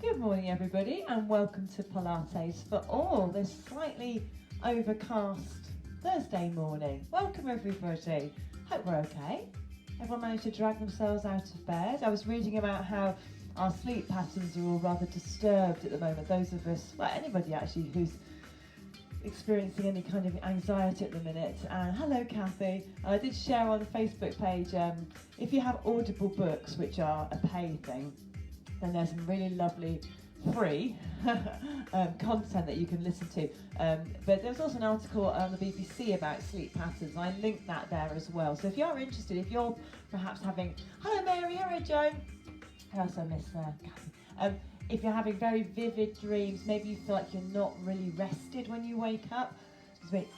Good morning everybody and welcome to Pilates for all this slightly overcast Thursday morning. Welcome everybody. Hope we're okay. Everyone managed to drag themselves out of bed. I was reading about how our sleep patterns are all rather disturbed at the moment. Those of us, well anybody actually who's experiencing any kind of anxiety at the minute. And hello Kathy. I did share on the Facebook page, if you have Audible books, which are a pay thing, then there's some really lovely free content that you can listen to. But there's also an article on the BBC about sleep patterns. I linked that there as well. So if you're interested, if you're perhaps having, hello Mary, hello Joan. Who else I miss there? Kathy. If you're having very vivid dreams, maybe you feel like you're not really rested when you wake up. Excuse me.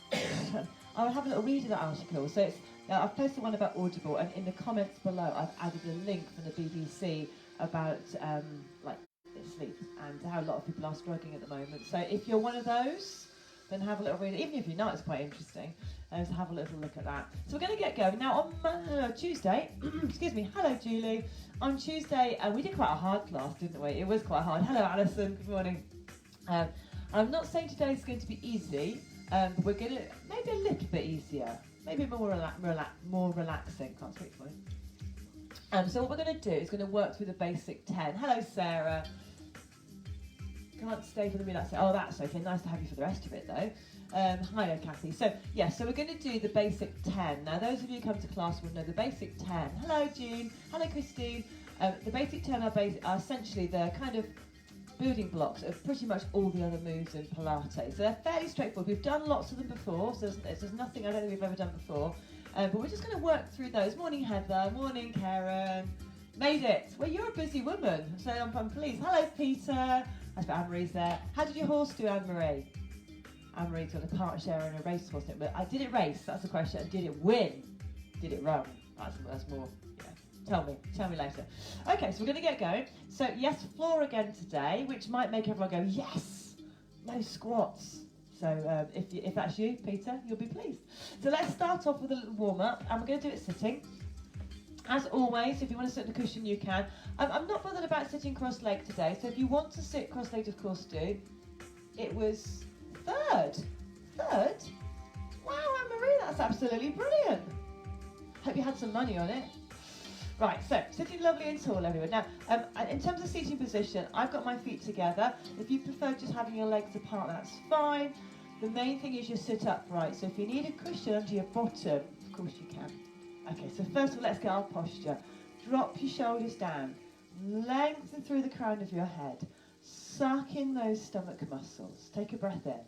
I will have a little read of that article. So it's, I've posted one about Audible, and in the comments below I've added a link from the BBC about like sleep and how a lot of people are struggling at the moment. So if you're one of those, then have a little read. Even if you're not, it's quite interesting. So have a little look at that. So we're going to get going now on Tuesday. Excuse me. Hello, Julie. On Tuesday, we did quite a hard class, didn't we? It was quite hard. Hello, Alison. Good morning. I'm not saying today's going to be easy, but we're going to maybe a little bit easier, maybe more relaxing. Can't speak for me. So what we're going to do is going to work through the basic 10. Hello, Sarah. Can't stay for the relaxation. Oh, that's okay. Nice to have you for the rest of it, though. Hi, Kathy. So, yeah, so we're going to do the basic 10. Now, those of you who come to class will know the basic 10. Hello, Jean. Hello, Christine. The basic 10 are essentially the kind of building blocks of pretty much all the other moves in Pilates. So they're fairly straightforward. We've done lots of them before, so there's nothing I don't think we've ever done before. But we're just going to work through those. Morning, Heather. Morning, Karen. Made it. Well, you're a busy woman, so I'm pleased. Hello, Peter. I bet Anne-Marie's there. How did your horse do, Anne-Marie? Anne-Marie's got a part share in a race horse. But did it race? That's the question. Did it win? Did it run? That's more, yeah. Tell me later. Okay, so we're going to get going. So, yes, floor again today, which might make everyone go, yes, no squats. So if that's you, Peter, you'll be pleased. So let's start off with a little warm-up, and we're going to do it sitting. As always, if you want to sit on the cushion, you can. I'm not bothered about sitting cross-legged today, so if you want to sit cross-legged, of course do. It was third. Third? Wow, Anne-Marie, that's absolutely brilliant. Hope you had some money on it. Right, so sitting lovely and tall, everyone. Now, in terms of seating position, I've got my feet together. If you prefer just having your legs apart, that's fine. The main thing is you sit upright. So if you need a cushion under your bottom, of course you can. Okay, so first of all, let's get our posture. Drop your shoulders down. Lengthen through the crown of your head. Suck in those stomach muscles. Take a breath in.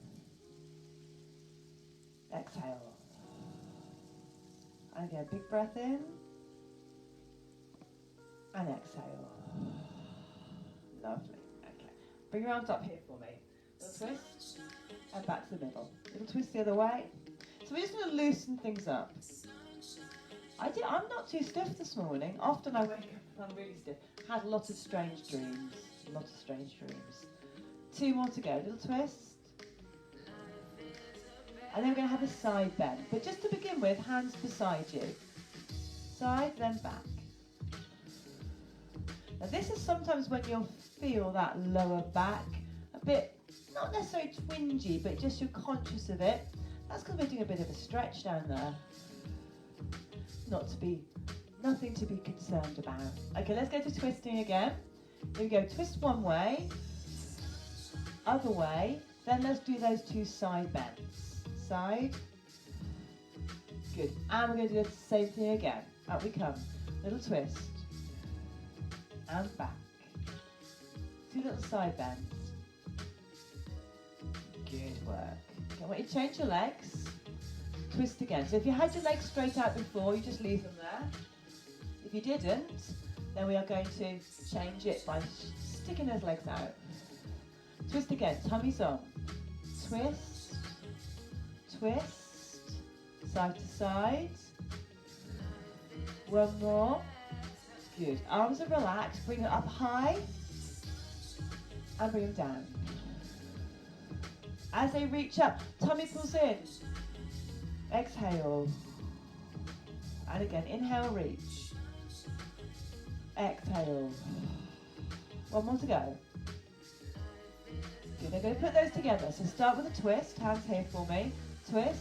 Exhale. And again, big breath in. And exhale. Lovely. Okay. Bring your arms up here for me. Little twist. And back to the middle. Little twist the other way. So we're just going to loosen things up. I'm not too stiff this morning. Often I wake up and I'm really stiff. Had a lot of strange dreams. Two more to go. Little twist. And then we're going to have a side bend. But just to begin with, hands beside you. Side, then back. Now this is sometimes when you'll feel that lower back a bit, not necessarily twingy, but just you're conscious of it. That's because we're doing a bit of a stretch down there. Nothing to be concerned about. Okay, let's go to twisting again. Here we go, twist one way, other way, then let's do those two side bends. Side, good. And we're going to do the same thing again. Up we come, little twist, and back. Two little side bends. Good work. Okay, I want you to change your legs. Twist again. So if you had your legs straight out before, you just leave them there. If you didn't, then we are going to change it by sticking those legs out. Twist again, tummies on. Twist, twist, side to side. One more. Good. Arms are relaxed. Bring it up high and bring them down. As they reach up, tummy pulls in. Exhale. And again, inhale, reach. Exhale. One more to go. Good, I'm going to put those together. So start with a twist, hands here for me. Twist,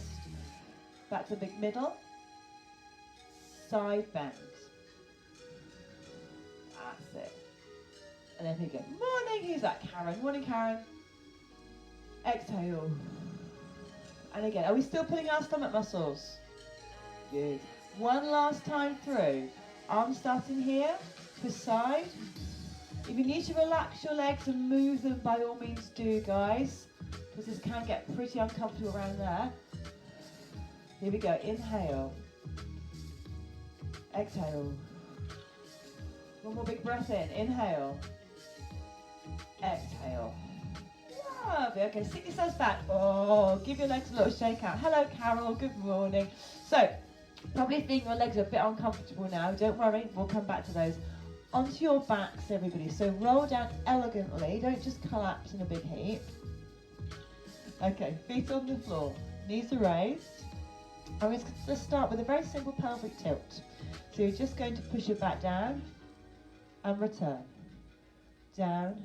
back to the big middle, side bend. That's it. And then here we go. Morning, who's that? Karen. Morning, Karen. Exhale. And again, are we still pulling our stomach muscles? Good. One last time through. Arms starting here, twist side. If you need to relax your legs and move them, by all means do, guys, because this can get pretty uncomfortable around there. Here we go. Inhale. Exhale. One more big breath in. Inhale. Exhale. Lovely. Okay, sit yourselves back. Oh, give your legs a little shake out. Hello, Carol. Good morning. So, probably feeling your legs are a bit uncomfortable now. Don't worry. We'll come back to those. Onto your backs, everybody. So roll down elegantly. Don't just collapse in a big heap. Okay, feet on the floor. Knees are raised. And we're going to start with a very simple pelvic tilt. So you're just going to push your back down and return. Down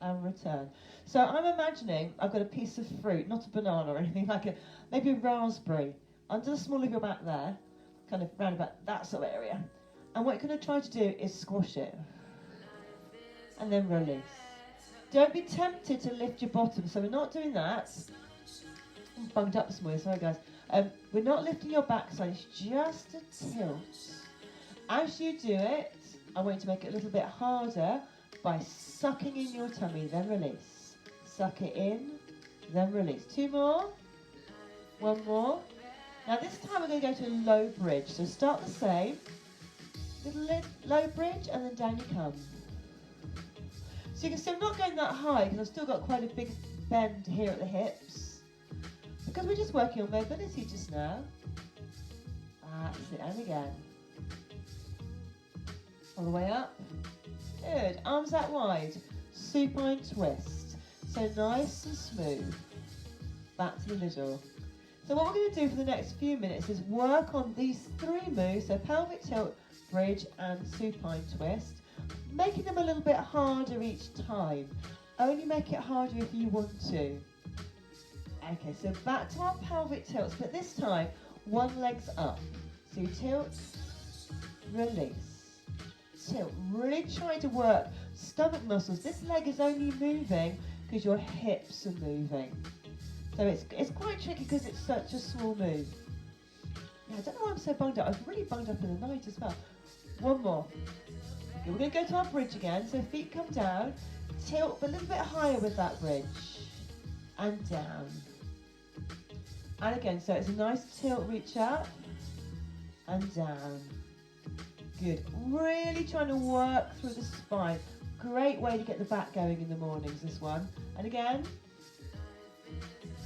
and return. So I'm imagining I've got a piece of fruit, not a banana or anything, like maybe a raspberry, under the small of your back there, kind of round about that sort of area. And what you're going to try to do is squash it. And then release. Don't be tempted to lift your bottom, so we're not doing that. I'm bunged up this morning, sorry guys. We're not lifting your backside, it's just a tilt. As you do it, I want you to make it a little bit harder by sucking in your tummy, then release. Suck it in, then release. Two more. One more. Now this time we're going to go to a low bridge. So start the same. Little low bridge, and then down you come. So you can see I'm not going that high because I've still got quite a big bend here at the hips. Because we're just working on mobility just now. That's it, and again. All the way up. Good. Arms out wide. Supine twist. So nice and smooth. Back to the middle. So what we're going to do for the next few minutes is work on these three moves. So pelvic tilt, bridge and supine twist. Making them a little bit harder each time. Only make it harder if you want to. Okay, so back to our pelvic tilts, but this time one leg's up. So you tilt, release. Tilt, really try to work stomach muscles. This leg is only moving because your hips are moving. So it's quite tricky because it's such a small move. Yeah, I don't know why I'm so bunged up. I was really bunged up in the night as well. One more. Okay, we're going to go to our bridge again. So feet come down, tilt but a little bit higher with that bridge. And down. And again, so it's a nice tilt, reach up and down. Good. Really trying to work through the spine. Great way to get the back going in the mornings, this one. And again.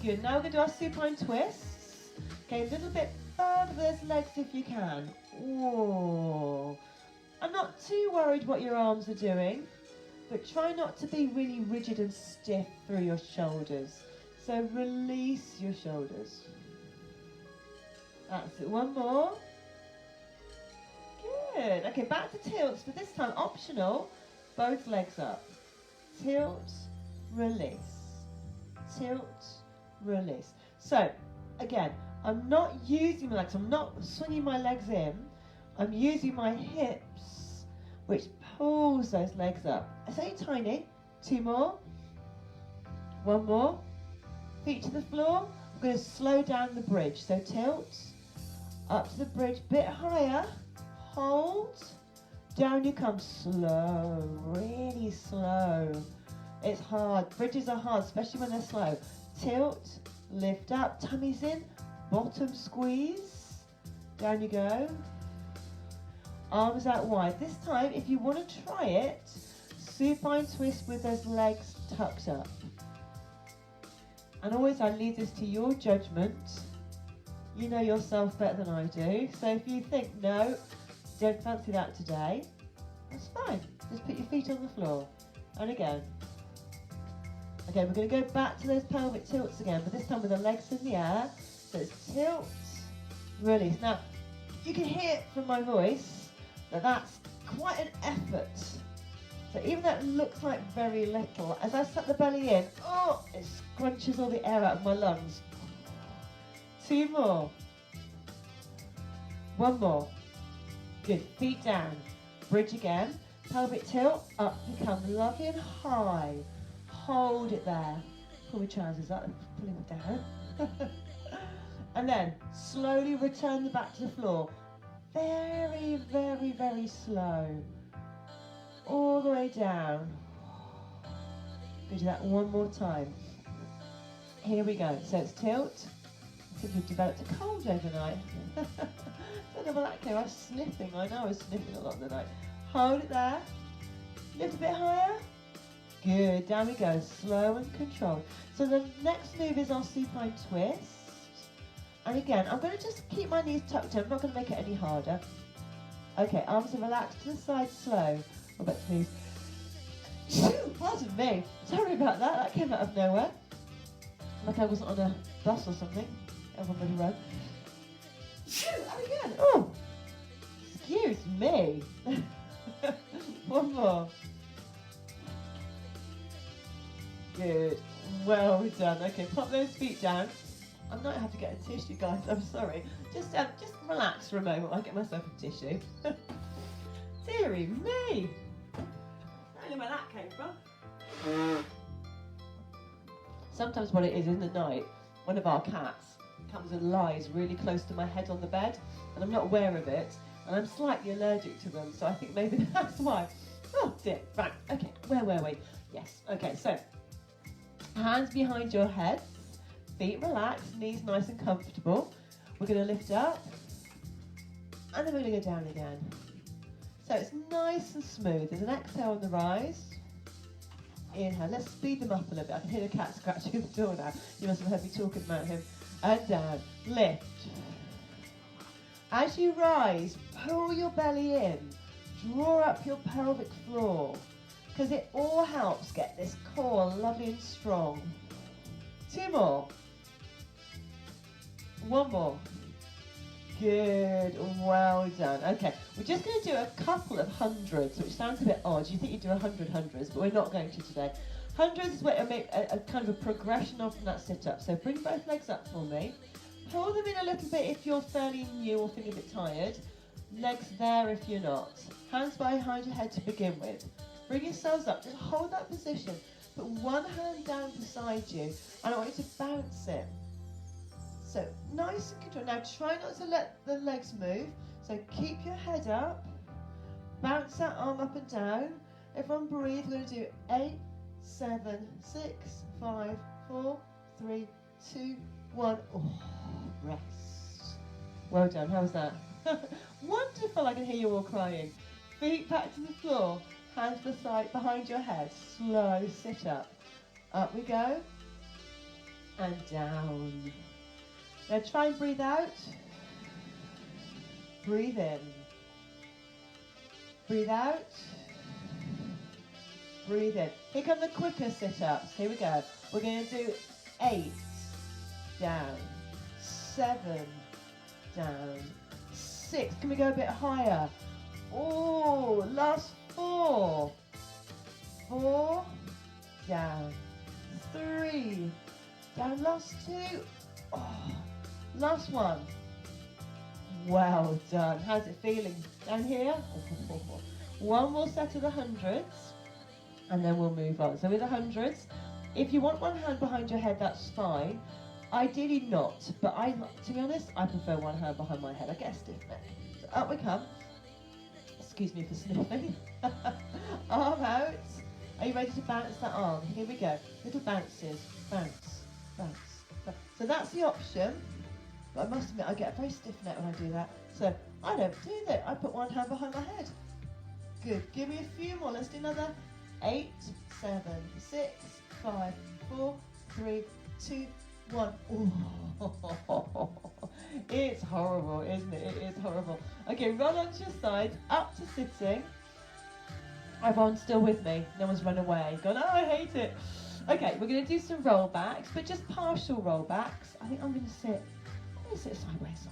Good. Now we're going to do our supine twists. Okay, a little bit further those legs if you can. Whoa. I'm not too worried what your arms are doing, but try not to be really rigid and stiff through your shoulders. So release your shoulders. That's it. One more. Good. Okay, back to tilts, but this time optional. Both legs up. Tilt, release. Tilt, release. So, again, I'm not using my legs. I'm not swinging my legs in. I'm using my hips, which pulls those legs up. It's only tiny. Two more. One more. Feet to the floor. I'm going to slow down the bridge. So tilt, up to the bridge, bit higher. Hold. Down you come. Slow. Really slow. It's hard. Bridges are hard, especially when they're slow. Tilt, lift up, tummies in, bottom squeeze. Down you go. Arms out wide. This time, if you want to try it, supine twist with those legs tucked up. And always I leave this to your judgment. You know yourself better than I do. So if you think, no, don't fancy that today, that's fine. Just put your feet on the floor. And again. Okay, we're going to go back to those pelvic tilts again, but this time with the legs in the air. So it's tilt, release. Now, you can hear from my voice that that's quite an effort. So even though it looks like very little, as I suck the belly in, oh, it scrunches all the air out of my lungs. 2 more. 1 more. Good, feet down. Bridge again. Pelvic tilt, up you come, lovely and high. Hold it there. Pull my trousers up, pulling it down. And then slowly return the back to the floor. Very, very, very slow. All the way down. We'll do that one more time. Here we go. So it's tilt. I think we've developed a cold overnight. Don't know about that came. I was sniffing. I know I was sniffing a lot of the night. Hold it there. Lift a bit higher. Good. Down we go. Slow and controlled. So the next move is our supine twist. And again, I'm going to just keep my knees tucked in. I'm not going to make it any harder. Okay, arms are relaxed to the side, slow. We're back to knees. Pardon me. Sorry about that. That came out of nowhere. Like I wasn't on a bus or something. Everyone better run. And again. Oh, excuse me. 1 more. Good. Well done. Okay, pop those feet down. I might have to get a tissue, guys. I'm sorry. Just relax for a moment while I get myself a tissue. Deary me. I don't know where that came from. Sometimes what it is in the night, one of our cats comes and lies really close to my head on the bed, and I'm not aware of it, and I'm slightly allergic to them, so I think maybe that's why. Oh dear. Right. Okay. Where were we? Yes. Okay. So hands behind your head. Feet relaxed, knees nice and comfortable. We're going to lift up, and then we're going to go down again. So it's nice and smooth. There's an exhale on the rise. Inhale. Let's speed them up a little bit. I can hear the cat scratching the door now. You must have heard me talking about him. And down. Lift. As you rise, pull your belly in. Draw up your pelvic floor, because it all helps get this core lovely and strong. 2 more. 1 more. Good, well done. Okay, we're just going to do a couple of hundreds, which sounds a bit odd. You think you do 100 hundreds, but we're not going to today. Hundreds is where I make a kind of a progression of from that sit-up. So bring both legs up for me. Pull them in a little bit if you're fairly new or feeling a bit tired. Legs there if you're not. Hands behind your head to begin with. Bring yourselves up. Just hold that position. Put one hand down beside you, and I want you to bounce it. So nice and controlled. Now try not to let the legs move. So keep your head up. Bounce that arm up and down. Everyone breathe. We're going to do 8, 7, 6, 5, 4, 3, 2, 1. Oh, rest. Well done. How was that? Wonderful. I can hear you all crying. Feet back to the floor. Hands beside, behind your head. Slow sit up. Up we go. And down. Now try and breathe out. Breathe in. Breathe out. Breathe in. Here come the quicker sit-ups. Here we go. We're going to do 8. Down. 7. Down. 6. Can we go a bit higher? Oh, last 4. 4. Down. 3. Down. Last 2. Oh, last 1. Well done. How's it feeling? Down here? 1 more set of the hundreds, and then we'll move on. So with the hundreds, if you want one hand behind your head, that's fine. Ideally not, but to be honest, I prefer one hand behind my head. I get a stiff neck. So up we come. Excuse me for sniffing. Arm out. Are you ready to bounce that arm? Here we go. Little bounces. Bounce, bounce, bounce. So that's the option. But I must admit, I get a very stiff neck when I do that. So I don't do that. I put one hand behind my head. Good. Give me a few more. Let's do another 8, 7, 6, 5, 4, 3, 2, 1. Oh, it's horrible, isn't it? It is horrible. Okay, roll onto your side, up to sitting. Everyone's still with me. No one's run away. Gone, oh, I hate it. Okay, we're going to do some roll backs, but just partial roll backs. I think I'm going to sit sideways.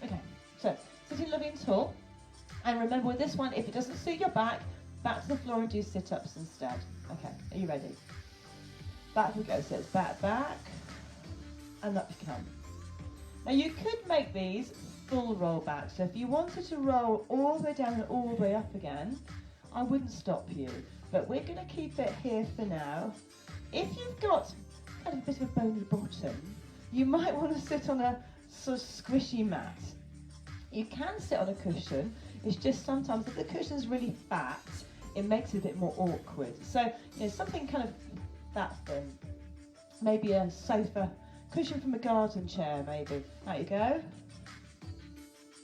Okay, so sitting lovely and tall. And remember with this one, if it doesn't suit your back, Back to the floor and do sit-ups instead. Okay, are you ready? Back we go, so it's back, back, and up you come. Now you could make these full roll back, so if you wanted to roll all the way down and all the way up again, I wouldn't stop you, but we're going to keep it here for now. If you've got a bit of a bony bottom, you might want to sit on a sort of squishy mat. You can sit on a cushion, it's just sometimes if the cushion is really fat, it makes it a bit more awkward. So, you know, something kind of that thin. Maybe a sofa, cushion from a garden chair maybe. Out you go.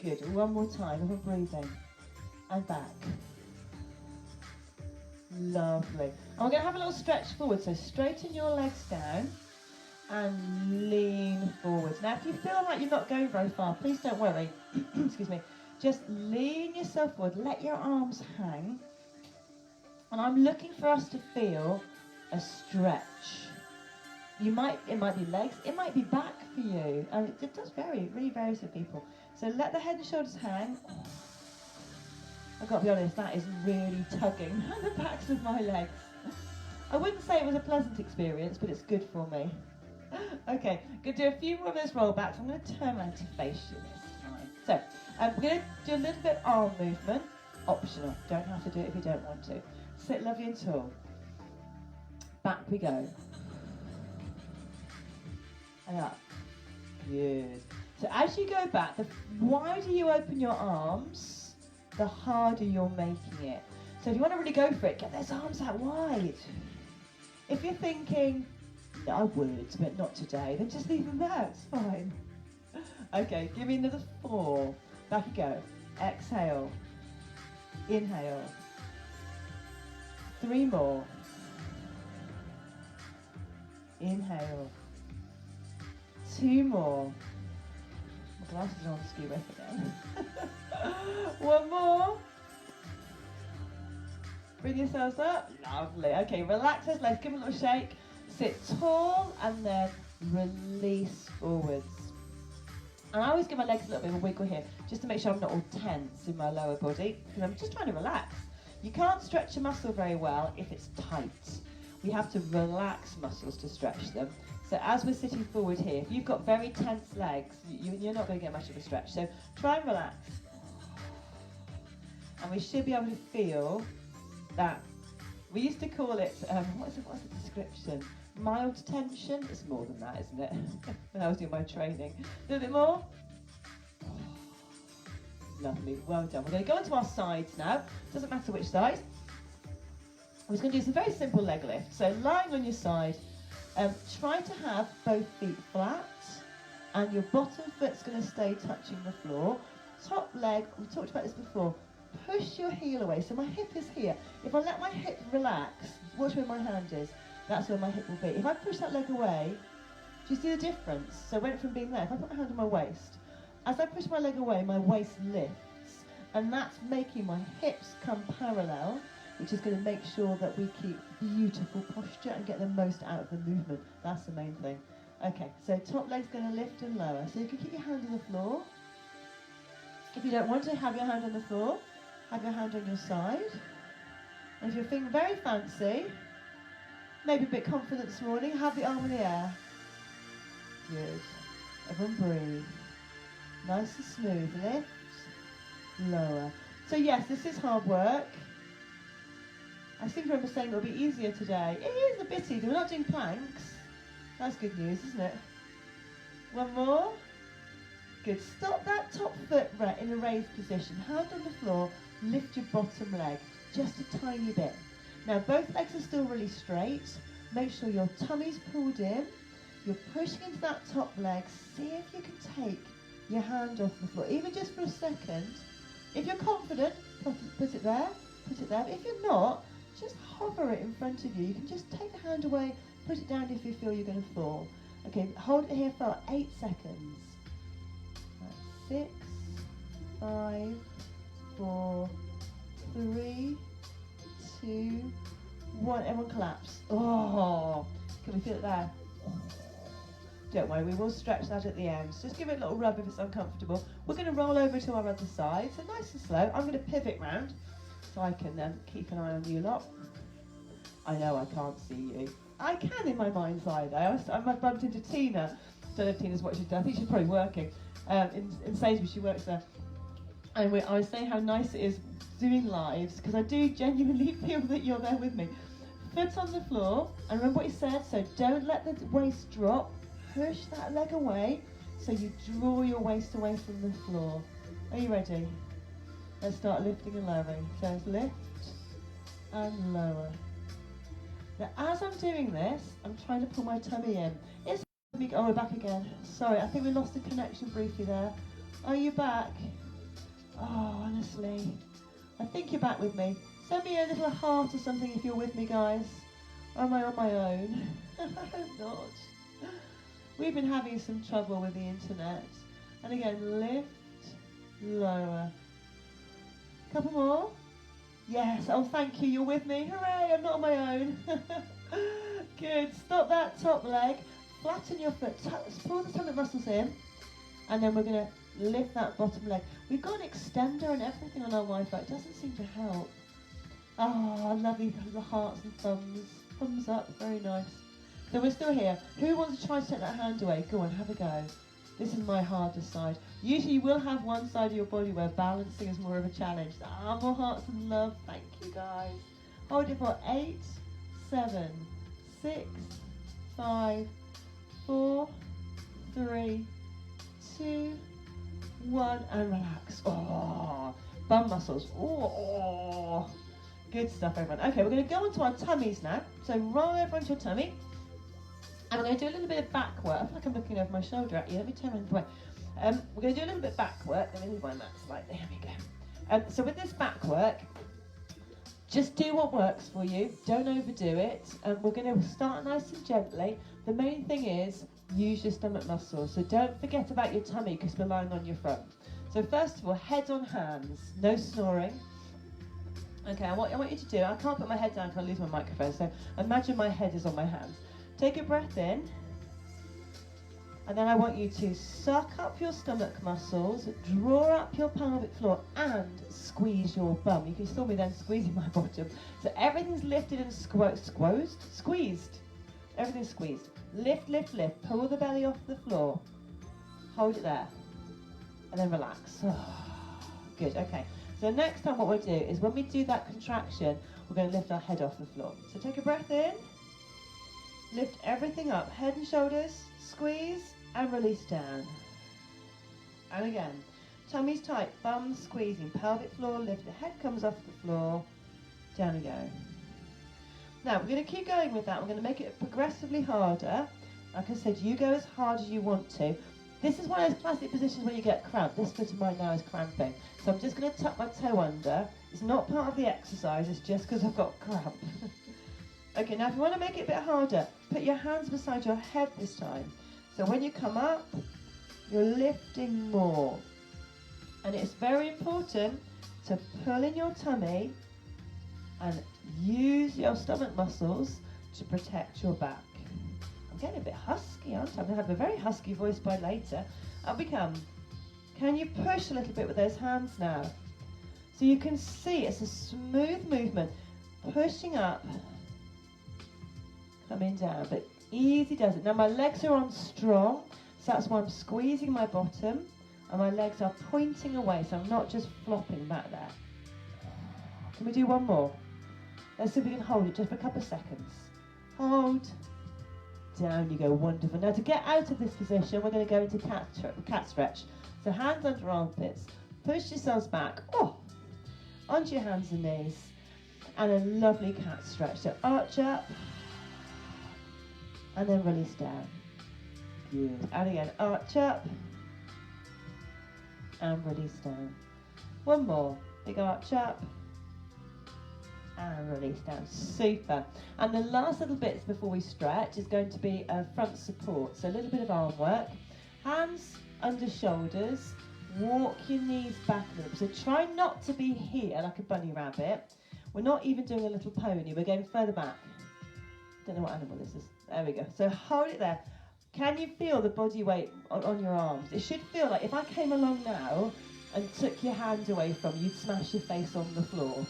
Good, one more time, and we're breathing. And back. Lovely. And we're going to have a little stretch forward, so straighten your legs down and lean forwards. Now if you feel like you're not going very far, please don't worry. Excuse me. Just lean yourself forward, let your arms hang. And I'm looking for us to feel a stretch. It might be legs, it might be back for you. And it does vary, it really varies for people. So let the head and shoulders hang. I've got to be honest, that is really tugging at the backs of my legs. I wouldn't say it was a pleasant experience, but it's good for me. Okay, going to do a few more of those rollbacks. I'm going to turn around to face you this time. So, we're going to do a little bit of arm movement, optional. Don't have to do it if you don't want to. Sit lovely and tall. Back we go. And up. Good. So as you go back, the wider you open your arms, the harder you're making it. So if you want to really go for it, get those arms out wide. If you're thinking, no, I would, but not today, then just leave them there, it's fine. Okay, give me another 4. Back you go. Exhale. Inhale. 3 more. Inhale. 2 more. My glasses are on ski whip again. 1 more. Bring yourselves up. Lovely. Okay, relax those legs. Give them a little shake. Sit tall and then release forwards. And I always give my legs a little bit of a wiggle here, just to make sure I'm not all tense in my lower body, because I'm just trying to relax. You can't stretch a muscle very well if it's tight. We have to relax muscles to stretch them. So as we're sitting forward here, if you've got very tense legs, you're not going to get much of a stretch. So try and relax. And we should be able to feel that. We used to call it, what's the description? Mild tension? It's more than that, isn't it? When I was doing my training. A little bit more. Lovely, well done. We're going to go onto our sides now. Doesn't matter which side. We're just going to do some very simple leg lifts. So lying on your side, try to have both feet flat and your bottom foot's going to stay touching the floor. Top leg, we talked about this before, push your heel away. So my hip is here. If I let my hip relax, watch where my hand is, that's where my hip will be. If I push that leg away, do you see the difference? So I went from being there, if I put my hand on my waist, as I push my leg away, my waist lifts, and that's making my hips come parallel, which is going to make sure that we keep beautiful posture and get the most out of the movement. That's the main thing. Okay, so top leg's going to lift and lower. So you can keep your hand on the floor. If you don't want to have your hand on the floor, have your hand on your side. And if you're feeling very fancy, maybe a bit confident this morning, have the arm in the air. Good. Everyone breathe. Nice and smooth. Lift, lower. So yes, this is hard work. I seem to remember saying it'll be easier today. It is a bit easier. We're not doing planks. That's good news, isn't it? 1 more. Good. Stop that top foot in a raised position. Hand on the floor. Lift your bottom leg just a tiny bit. Now both legs are still really straight. Make sure your tummy's pulled in. You're pushing into that top leg. See if you can take your hand off the floor, even just for a second. If you're confident, put it there, put it there. But if you're not, just hover it in front of you. You can just take the hand away, put it down if you feel you're going to fall. Okay, hold it here for 8 seconds. That's 6, 5, 4, 3, 2, 1. Everyone collapse. Oh, can we feel it there? Don't worry, we will stretch that at the end. So just give it a little rub if it's uncomfortable. We're going to roll over to our other side, so nice and slow. I'm going to pivot round. so I can keep an eye on you lot. I know I can't see you. I can in my mind's eye though. I bumped into Tina. Don't know if Tina's watching. I think she's probably working in Sainsbury's. She works there. And I was saying how nice it is doing lives, because I do genuinely feel that you're there with me. Foot on the floor, and remember what he said, so don't let the waist drop. Push that leg away, so you draw your waist away from the floor. Are you ready? Let's start lifting and lowering. So it's lift and lower. Now as I'm doing this, I'm trying to pull my tummy in. Oh, we're back again. Sorry, I think we lost the connection briefly there. Are you back? Oh, honestly. I think you're back with me. Send me a little heart or something if you're with me, guys. Or am I on my own? I hope not. We've been having some trouble with the internet. And again, lift, lower. Couple more. Yes, oh thank you, you're with me. Hooray, I'm not on my own. Good, stop that top leg. Flatten your foot, pull the stomach muscles in. And then we're gonna lift that bottom leg. We've got an extender and everything on our Wi-Fi. It doesn't seem to help. Oh, lovely, the hearts and thumbs. Thumbs up, very nice. So we're still here. Who wants to try to take that hand away? Go on, have a go. This is my hardest side. Usually you will have one side of your body where balancing is more of a challenge. More hearts and love. Thank you, guys. Hold it for 8, 7, 6, 5, 4, 3, 2, 1, and relax. Oh, bum muscles. Oh, good stuff, everyone. Okay, we're going to go onto our tummies now. So roll over onto your tummy. And we're going to do a little bit of back work. I feel like I'm looking over my shoulder at you. Let me turn around the way. We're going to do a little bit of back work. Let me move my mat slightly. Here we go. So with this back work, just do what works for you. Don't overdo it. We're going to start nice and gently. The main thing is use your stomach muscles. So don't forget about your tummy, because we're lying on your front. So first of all, head on hands. No snoring. Okay, what I want you to do, I can't put my head down because I'll lose my microphone. So imagine my head is on my hands. Take a breath in, and then I want you to suck up your stomach muscles, draw up your pelvic floor, and squeeze your bum. You can still be then squeezing my bottom. So everything's lifted and squeezed. Everything's squeezed. Lift, lift, lift. Pull the belly off the floor. Hold it there, and then relax. Good, okay. So next time what we'll do is when we do that contraction, we're going to lift our head off the floor. So take a breath in. Lift everything up, head and shoulders, squeeze and release down. And again, tummy's tight, bum squeezing, pelvic floor lifted, head comes off the floor, down we go. Now we're going to keep going with that. We're going to make it progressively harder. Like I said, you go as hard as you want to. This is one of those classic positions where you get cramped. This foot of mine now is cramping. So I'm just going to tuck my toe under. It's not part of the exercise, it's just because I've got cramp. Okay, now if you want to make it a bit harder, put your hands beside your head this time. So when you come up, you're lifting more. And it's very important to pull in your tummy and use your stomach muscles to protect your back. I'm getting a bit husky, aren't I? I'm going to have a very husky voice by later. Up we come. Can you push a little bit with those hands now? So you can see it's a smooth movement. Pushing up. Coming down, but easy does it. Now my legs are on strong, so that's why I'm squeezing my bottom, and my legs are pointing away, so I'm not just flopping back there. Can we do one more? Let's see if we can hold it just for a couple of seconds. Hold. Down you go, wonderful. Now to get out of this position, we're going to go into cat stretch. So hands under armpits, push yourselves back, onto your hands and knees, and a lovely cat stretch. So arch up, and then release down. Good. And again, arch up and release down. One more. Big arch up and release down. Super. And the last little bits before we stretch is going to be a front support. So a little bit of arm work. Hands under shoulders. Walk your knees back a little bit. So try not to be here like a bunny rabbit. We're not even doing a little pony. We're going further back. Don't know what animal this is. There we go. So hold it there. Can you feel the body weight on your arms? It should feel like if I came along now and took your hand away from you, you'd smash your face on the floor.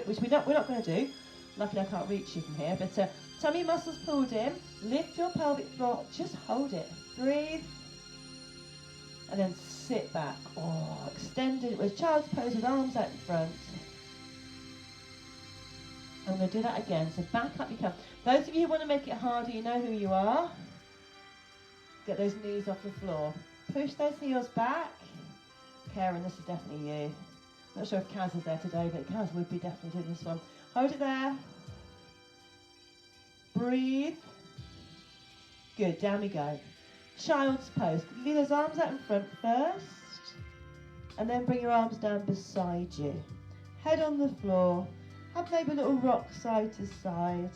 which we're not going to do. Luckily I can't reach you from here, but tummy muscles pulled in, lift your pelvic floor, just hold it, breathe, and then sit back. Oh, extend it with child's pose with arms out in front. I'm going to do that again, so back up you come. Those of you who want to make it harder, you know who you are. Get those knees off the floor. Push those heels back. Karen, this is definitely you. Not sure if Kaz is there today, but Kaz would be definitely doing this one. Hold it there. Breathe. Good, down we go. Child's pose. Leave those arms out in front first. And then bring your arms down beside you. Head on the floor. Have maybe a little rock side to side.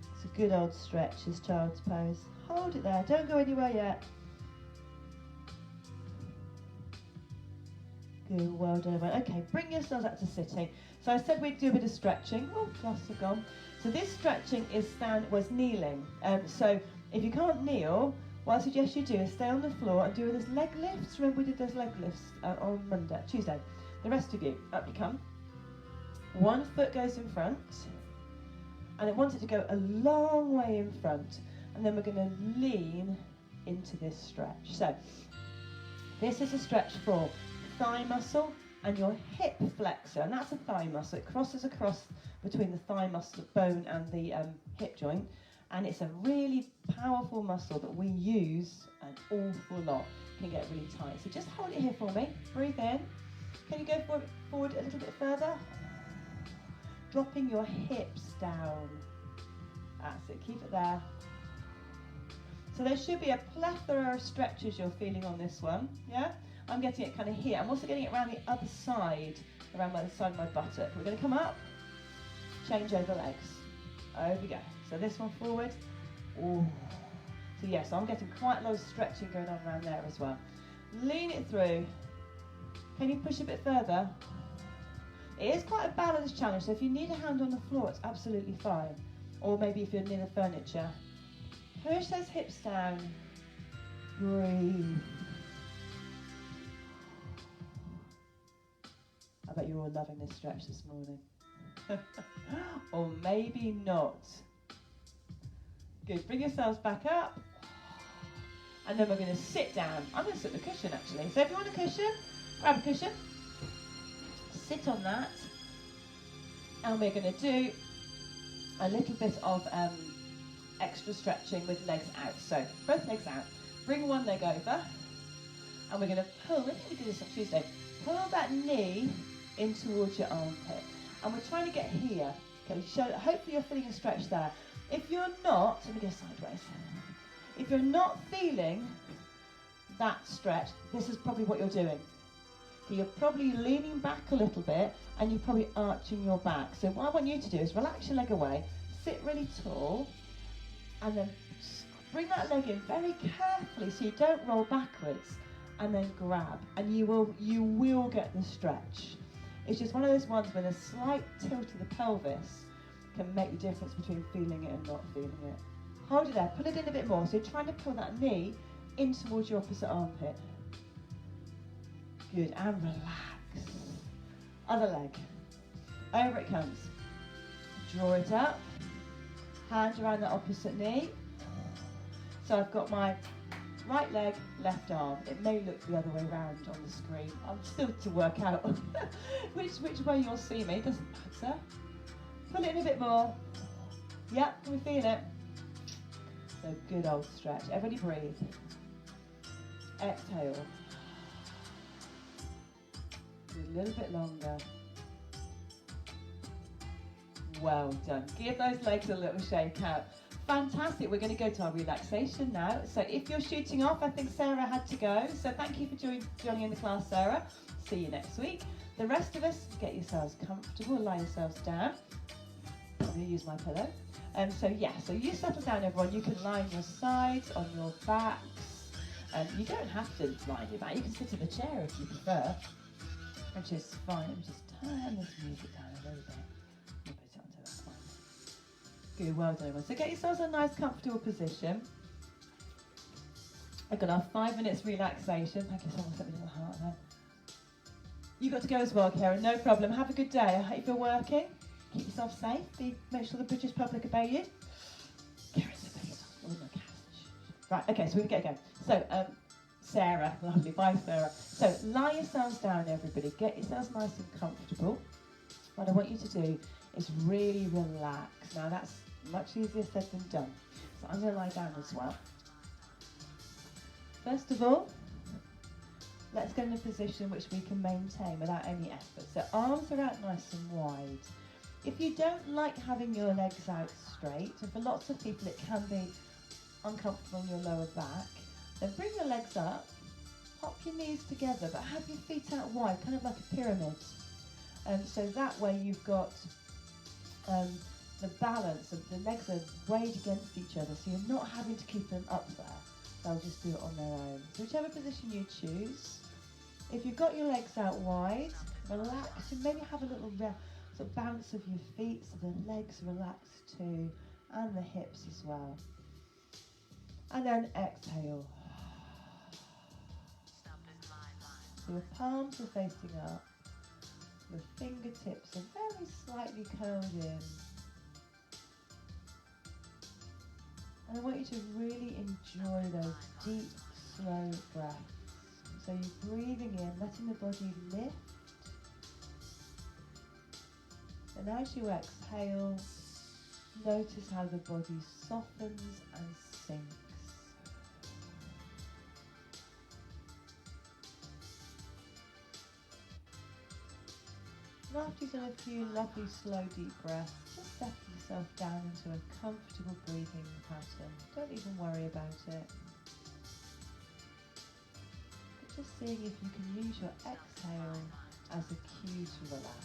It's a good old stretch, this child's pose. Hold it there, don't go anywhere yet. Good, well done everyone. Okay, bring yourselves up to sitting. So I said we'd do a bit of stretching. Oh, clasps are gone. So this stretching was kneeling. So if you can't kneel, what I suggest you do is stay on the floor and do those leg lifts. Remember we did those leg lifts on Tuesday. The rest of you, up you come. One foot goes in front, and I want it to go a long way in front, and then we're going to lean into this stretch. So this is a stretch for thigh muscle and your hip flexor, and that's a thigh muscle. It crosses across between the thigh muscle bone and the hip joint, and it's a really powerful muscle that we use an awful lot. It can get really tight. So just hold it here for me. Breathe in. Can you go forward a little bit further? Dropping your hips down. That's it, keep it there. So there should be a plethora of stretches you're feeling on this one, yeah? I'm getting it kind of here. I'm also getting it around the other side, around the side of my buttock. We're going to come up, change over legs. Over we go. So this one forward. Ooh. So yes, I'm getting quite a lot of stretching going on around there as well. Lean it through. Can you push a bit further? It is quite a balance challenge, so if you need a hand on the floor, it's absolutely fine. Or maybe if you're near the furniture. Push those hips down. Breathe. I bet you're all loving this stretch this morning. Or maybe not. Good, bring yourselves back up. And then we're going to sit down. I'm going to sit on the cushion actually. So if you want a cushion, grab a cushion. Sit on that, and we're going to do a little bit of extra stretching with legs out. So both legs out, bring one leg over, and we're going to pull, maybe we did this on Tuesday, pull that knee in towards your armpit, and we're trying to get here. Okay, so hopefully you're feeling a stretch there. If you're not, let me go sideways. If you're not feeling that stretch, this is probably what you're doing. You're probably leaning back a little bit, and you're probably arching your back. So what I want you to do is relax your leg away, sit really tall, and then bring that leg in very carefully so you don't roll backwards, and then grab, and you will get the stretch. It's just one of those ones when a slight tilt of the pelvis can make the difference between feeling it and not feeling it. Hold it there, pull it in a bit more. So you're trying to pull that knee in towards your opposite armpit. Good, and relax. Other leg. Over it comes. Draw it up. Hand around the opposite knee. So I've got my right leg, left arm. It may look the other way around on the screen. I'm still to work out which way you'll see me. Doesn't matter. Pull it in a bit more. Yep, can we feel it? So good old stretch. Everybody breathe. Exhale. A little bit longer. Well done. Give those legs a little shake out. Fantastic. We're going to go to our relaxation now. So if you're shooting off, I think Sarah had to go. So thank you for joining in the class, Sarah. See you next week. The rest of us, get yourselves comfortable, lie yourselves down. I'm going to use my pillow. So you settle down, everyone. You can lie on your sides, on your backs. You don't have to lie on your back. You can sit in the chair if you prefer. Which is fine. Let me just turn this music down a little bit. Put it onto that one. Good, well done everyone. So get yourselves a nice comfortable position. I've got our 5 minutes relaxation. Thank you so much for the little heart there. You got to go as well, Karen, no problem. Have a good day. I hope you're working. Keep yourself safe. Make sure the British public obey you. Karen's a face off. Oh, no, Karen. Right, okay, so we're going to get going. So, Sarah, lovely, bye Sarah. So, lie yourselves down, everybody. Get yourselves nice and comfortable. What I want you to do is really relax. Now, that's much easier said than done. So, I'm going to lie down as well. First of all, let's get in a position which we can maintain without any effort. So arms are out nice and wide. If you don't like having your legs out straight, and for lots of people it can be uncomfortable in your lower back, then bring your legs up, hop your knees together, but have your feet out wide, kind of like a pyramid. So that way you've got the balance of the legs are weighed against each other, so you're not having to keep them up there. They'll just do it on their own. So whichever position you choose. If you've got your legs out wide, relax and maybe have a little sort of bounce of your feet so the legs relax too, and the hips as well. And then exhale. So your palms are facing up, your fingertips are very slightly curled in. And I want you to really enjoy those deep, slow breaths. So you're breathing in, letting the body lift. And as you exhale, notice how the body softens and sinks. And after you've done a few lovely, slow, deep breaths, just settle yourself down into a comfortable breathing pattern. Don't even worry about it. But just seeing if you can use your exhale as a cue to relax.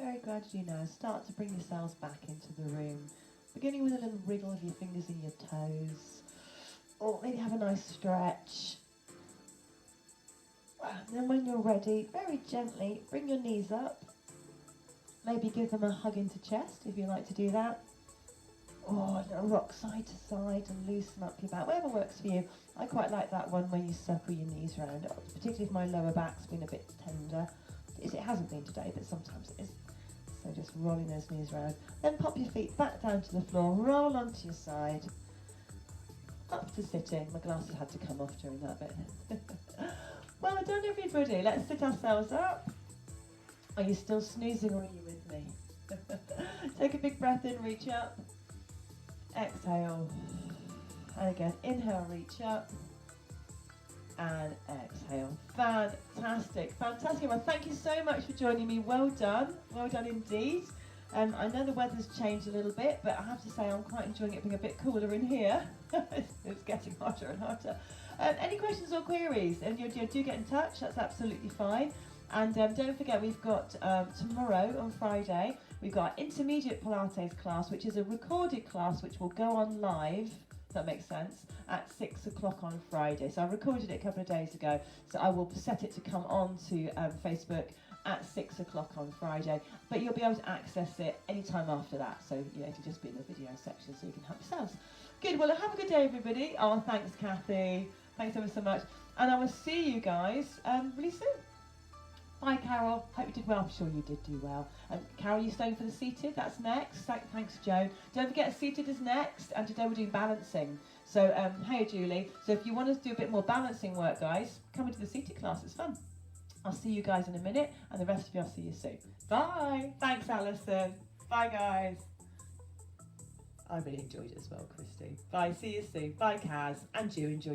very gradually now, start to bring yourselves back into the room. Beginning with a little wriggle of your fingers in your toes. Or maybe have a nice stretch. And then when you're ready, very gently bring your knees up. Maybe give them a hug into chest if you like to do that. Or a little rock side to side and loosen up your back, whatever works for you. I quite like that one where you circle your knees round, particularly if my lower back's been a bit tender. It hasn't been today, but sometimes it is. So just rolling those knees round. Then pop your feet back down to the floor, roll onto your side. Up to sitting. My glasses had to come off during that bit. Well done everybody. Let's sit ourselves up. Are you still snoozing or are you with me? Take a big breath in, reach up. Exhale. And again, inhale, reach up. And exhale. Fantastic, fantastic. Well, thank you so much for joining me. Well done indeed. I know the weather's changed a little bit, but I have to say I'm quite enjoying it being a bit cooler in here. It's getting hotter and hotter. Any questions or queries? And you do get in touch, that's absolutely fine. And don't forget, we've got tomorrow on Friday, we've got our intermediate Pilates class, which is a recorded class which will go on live, if that makes sense, at 6 o'clock on Friday. So I recorded it a couple of days ago, so I will set it to come on to Facebook at 6 o'clock on Friday, but you'll be able to access it anytime after that, so it'll just be in the video section so you can help yourselves. Good, well have a good day everybody. Oh, thanks Kathy, thanks ever so much, and I will see you guys really soon. Bye Carol, hope you did well. I'm sure you did do well. Carol, you staying for the seated? That's next. Thanks Joan. Don't forget seated is next, and today we're doing balancing. So hey Julie, so if you want us to do a bit more balancing work guys, come into the seated class, it's fun. I'll see you guys in a minute, and the rest of you I'll see you soon. Bye. Thanks Alison. Bye guys. I really enjoyed it as well, Christy. Bye, see you soon. Bye Kaz, and you enjoy.